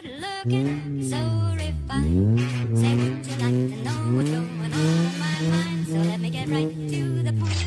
good looking, so refined. Say, would you like to know what's going on in my mind? So let me get right to the point.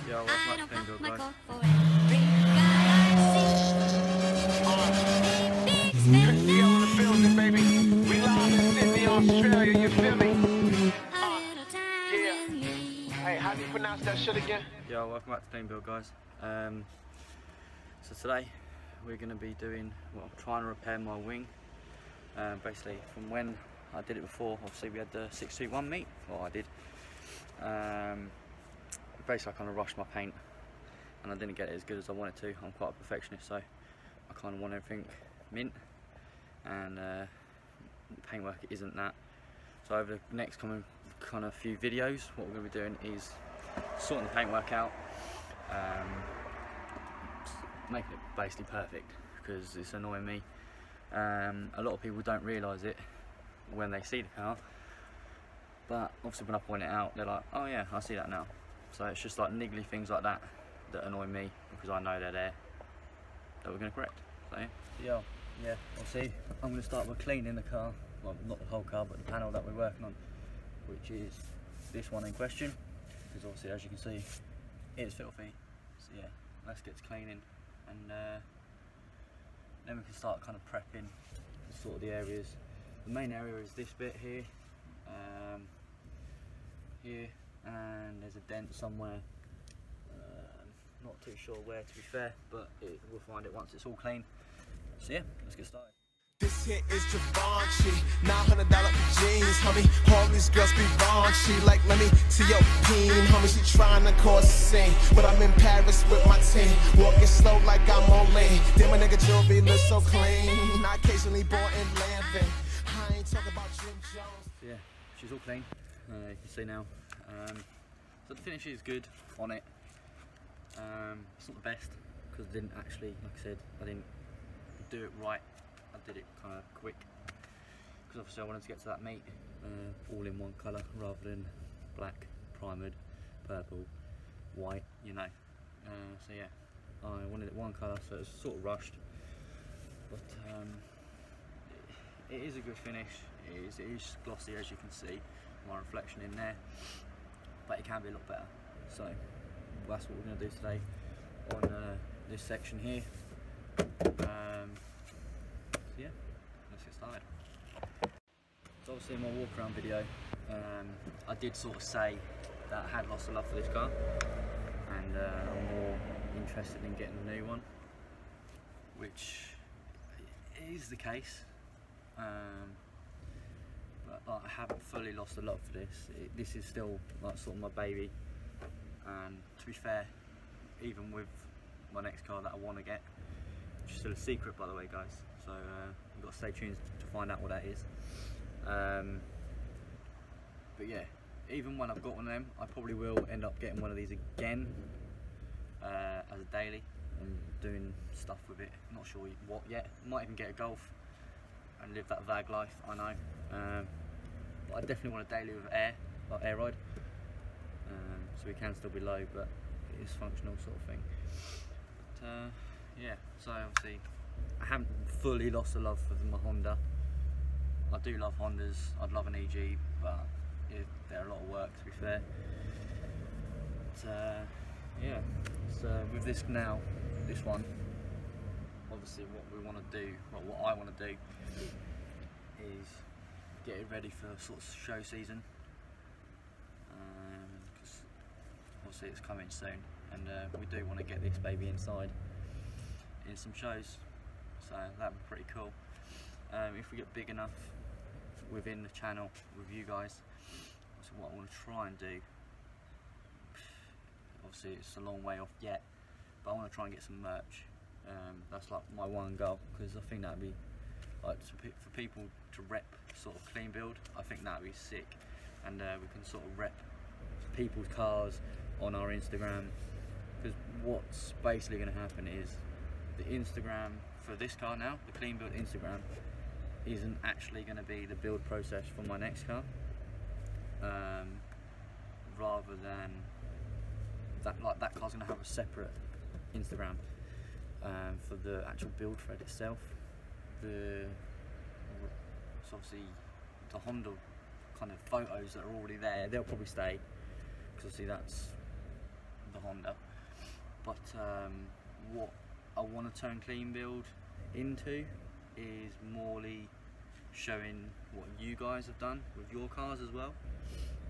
Yo, I welcome don't back to pop my Cleanbuild, guys. cork for every guy I see. Big spender. Yo, in the building, baby. We live in Sydney, Australia, you feel me? A little time Yeah. with me. Hey, how do you pronounce that shit again? Yo, welcome back to Cleanbuild, guys. So today we're going to be doing, well, trying to repair my wing. Basically, from when I did it before, obviously we had the 621 meet, or I did. Basically, I kind of rushed my paint and I didn't get it as good as I wanted to. I'm quite a perfectionist, so I kind of want everything mint, and paintwork isn't that. So over the next coming kind of few videos, what we're going to be doing is sorting the paintwork out, making it basically perfect, because it's annoying me. A lot of people don't realise it when they see the car, but obviously when I point it out, they're like, oh yeah, I see that now. So it's just like niggly things like that that annoy me, because I know they're there, that we're going to correct. So yeah, obviously I'm going to start with cleaning the car, well, not the whole car, but the panel that we're working on, which is this one in question, because obviously, as you can see, it's filthy. So yeah, let's get to cleaning, and then we can start kind of prepping sort of the areas. The main area is this bit here, and there's a dent somewhere. Not too sure where, to be fair, but we'll find it once it's all clean. So yeah, let's get started. This here is Givenchy, $900 jeans, homie. All these girls be raunchy, like let me see your peen, homie. She trying to cause a scene, but I'm in Paris with my team, walking slow like I'm on lean. Damn, my nigga jewelry looks so clean. I occasionally born in Lamping. I ain't talking about Jim Jones. So yeah, she's all clean. You can see now. So the finish is good on it. It's not the best, because I didn't actually, like I said, I didn't do it right. I did it kind of quick, because obviously I wanted to get to that meat all in one colour rather than black, primered, purple, white, you know. So yeah, I wanted it one colour, so it's sort of rushed, but it is a good finish. It is glossy, as you can see, my reflection in there, but it can be a lot better. So that's what we're going to do today on this section here. So yeah, let's get started. So obviously in my walk around video, I did sort of say that I had lost a love for this car, and I'm more interested in getting a new one, which is the case. But I haven't fully lost a love for this. This is still like sort of my baby, and to be fair, even with my next car that I want to get, which is still a secret by the way, guys, so you've got to stay tuned to find out what that is. But yeah, even when I've got one of them, I probably will end up getting one of these again as a daily and doing stuff with it. Not sure what yet. Might even get a Golf and live that VAG life, I know. But I definitely want a daily with air, like air ride, so we can still be low, but it is functional sort of thing. But yeah, so obviously I haven't fully lost the love for my Honda. I do love Hondas. I'd love an EG, but they're a lot of work, to be fair. But yeah, so with this now, this one, obviously what we want to do, well, what I want to do is get it ready for sort of show season, because obviously it's coming soon, and we do want to get this baby inside in some shows, so that would be pretty cool. If we get big enough within the channel with you guys, so what I want to try and do, obviously it's a long way off yet, but I want to try and get some merch. That's like my one goal, because I think that would be like for people to rep sort of Cleanbuild. I think that would be sick, and we can sort of rep people's cars on our Instagram, because what's basically going to happen is the Instagram for this car now, the Cleanbuild Instagram, isn't actually going to be the build process for my next car, rather than that, like that car's going to have a separate Instagram for the actual build thread itself. The So obviously the Honda kind of photos that are already there, they'll probably stay, because obviously that's the Honda. But what I want to turn Cleanbuild into is morely showing what you guys have done with your cars as well.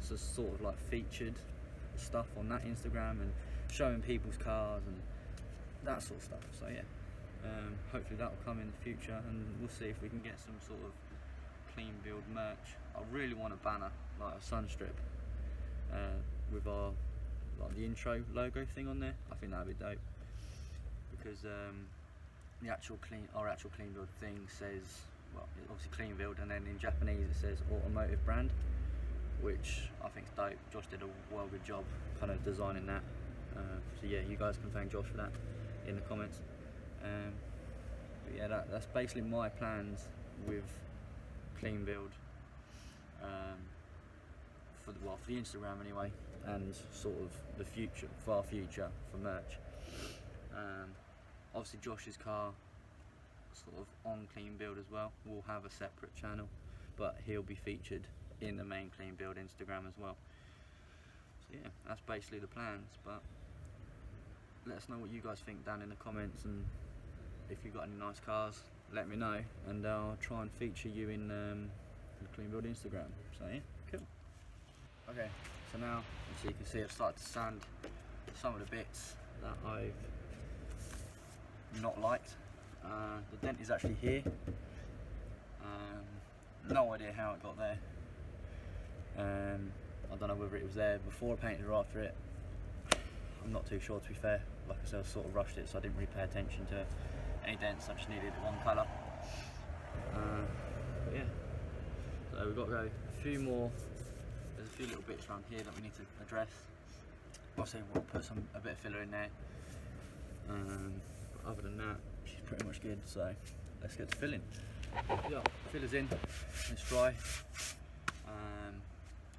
So sort of like featured stuff on that Instagram and showing people's cars and that sort of stuff. So yeah, hopefully that will come in the future, and we'll see if we can get some sort of Cleanbuild merch. I really want a banner, like a sun strip, with our like the intro logo thing on there. I think that'd be dope, because our actual Cleanbuild thing says, well, obviously Cleanbuild, and then in Japanese it says automotive brand, which I think is dope. Josh did a well good job kind of designing that. So yeah, you guys can thank Josh for that in the comments. But yeah, that's basically my plans with Cleanbuild, for the Instagram anyway, and sort of the future, far future, for merch. Obviously Josh's car, sort of on Cleanbuild as well, will have a separate channel, but he'll be featured in the main Cleanbuild Instagram as well. So yeah, that's basically the plans. But let us know what you guys think down in the comments, and if you've got any nice cars, let me know, and I'll try and feature you in the Cleanbuild Instagram. So yeah, cool. Okay, so now, as you can see, I've started to sand some of the bits that I've not liked. The dent is actually here. No idea how it got there. I don't know whether it was there before I painted or after it. I'm not too sure, to be fair. Like I said, I sort of rushed it, so I didn't really pay attention to any dents. I just needed it one colour. But yeah, so we've got to go a few more. There's a few little bits around here that we need to address. Obviously we'll put a bit of filler in there. But other than that, she's pretty much good, so let's get to filling. Yeah, filler's in, it's dry.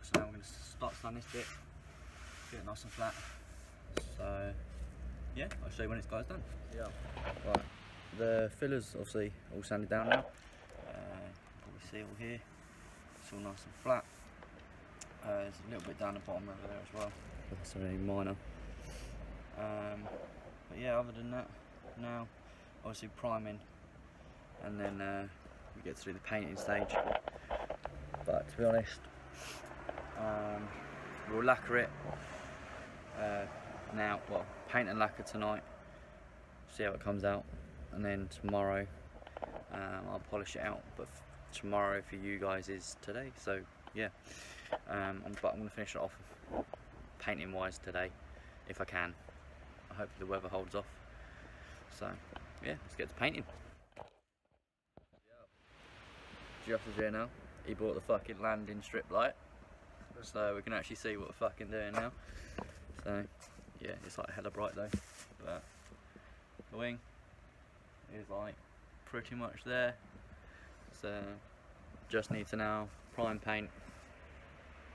So now we're going to start sanding this bit, get it nice and flat. So yeah, I'll show you when it's done. Yeah, right, the filler's obviously all sanded down now. Probably see all here, it's all nice and flat. There's a little bit down the bottom over there as well, but that's only minor. But yeah, other than that, now obviously priming, and then we get through the painting stage. But to be honest, we'll lacquer it now, well, paint and lacquer tonight, see how it comes out, and then tomorrow I'll polish it out. But tomorrow for you guys is today, so yeah. But I'm going to finish it off painting wise today, if I can. I hope the weather holds off. So yeah, let's get to painting. Josh is here now. He bought the fucking landing strip light, so we can actually see what we're fucking doing now. So yeah, it's like hella bright though, but the wing is like pretty much there. So just need to now prime, paint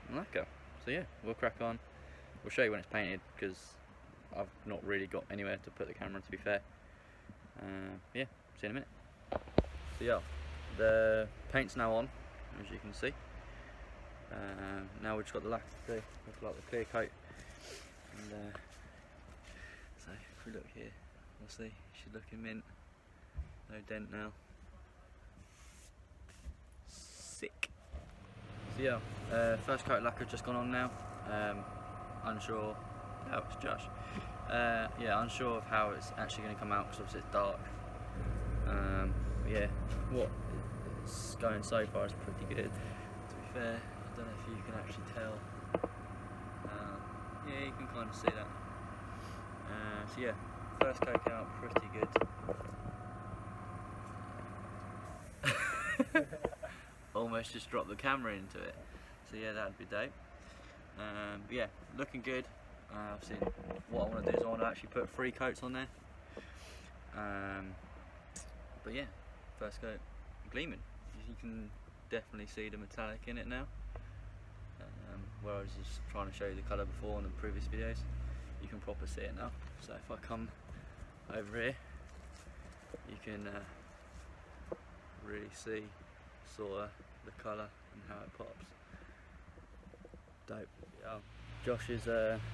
and lacquer. So yeah, we'll crack on. We'll show you when it's painted, because I've not really got anywhere to put the camera, to be fair. Yeah, see you in a minute. So yeah, the paint's now on, as you can see. Now we've just got the lacquer to do, like the clear coat. And so if we look here, we'll see she's looking mint. No dent now. Sick. So yeah, first coat of lacquer just gone on now. Unsure. Oh, it's Josh. Yeah, unsure of how it's actually going to come out, because obviously it's dark. But yeah, what it's going so far is pretty good. To be fair, I don't know if you can actually tell. Yeah, you can kind of see that. So yeah, first coat came out pretty good. Almost just dropped the camera into it. So yeah, that'd be dope. But yeah, looking good. Obviously, what I want to do is I want to actually put 3 coats on there. But yeah, first coat gleaming. You can definitely see the metallic in it now. Where I was just trying to show you the colour before in the previous videos, you can proper see it now. So if I come over here, you can really see sort of the colour and how it pops. Dope. Yeah. Josh is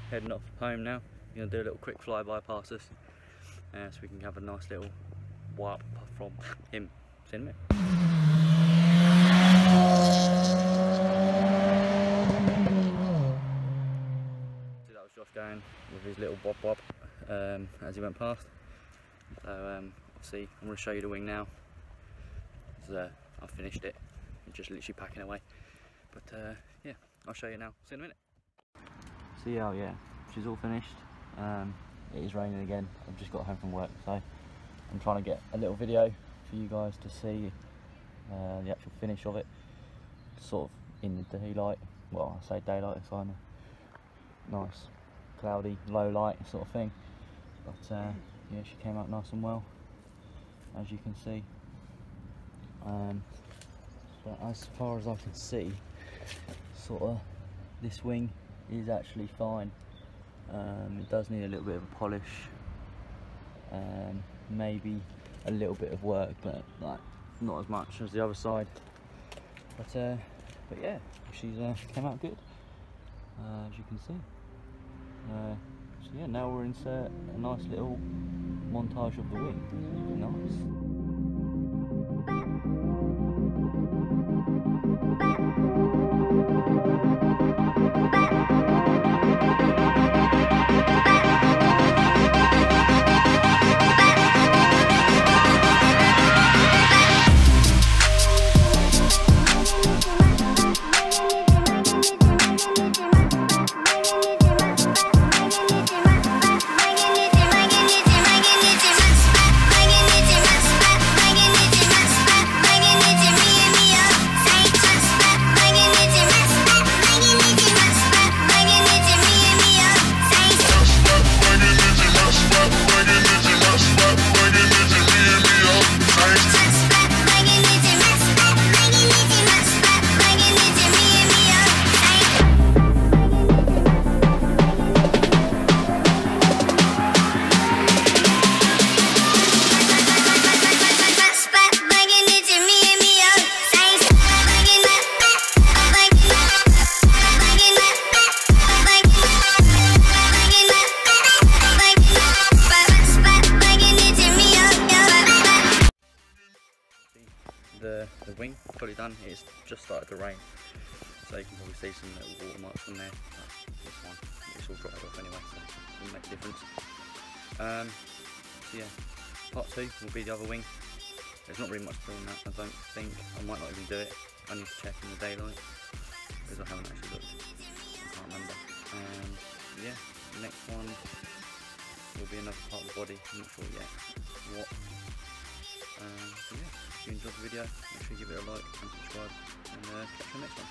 heading off home now. He's going to do a little quick flyby past us, so we can have a nice little wipe from him. See you in a minute. So that was Josh going with his little bob as he went past. So obviously I'm going to show you the wing now. I've finished it. It's just literally packing away. But yeah, I'll show you now. See you in a minute. So yeah, she's all finished. It is raining again. I've just got home from work, so I'm trying to get a little video for you guys to see the actual finish of it. Sort of in the daylight. Well, I say daylight, it's kind of nice, cloudy, low light sort of thing. But yeah, she came out nice and well, as you can see. But as far as I can see, sort of this wing is actually fine. It does need a little bit of a polish, maybe a little bit of work, but like not as much as the other side. But yeah, she's came out good, as you can see. So yeah, now we'll insert a nice little montage of the wing. Nice. The wing fully done. It's just started to rain, so you can probably see some little water marks on there. This one, it's all dried off anyway, so it doesn't make a difference. So yeah, part 2 will be the other wing. There's not really much to on that, I don't think. I might not even do it. I need to check in the daylight, because I haven't actually looked. I can't remember. Yeah, the next one will be another part of the body. I'm not sure yet what. So yeah, if you enjoyed the video, make sure you give it a like and subscribe, and catch you next one.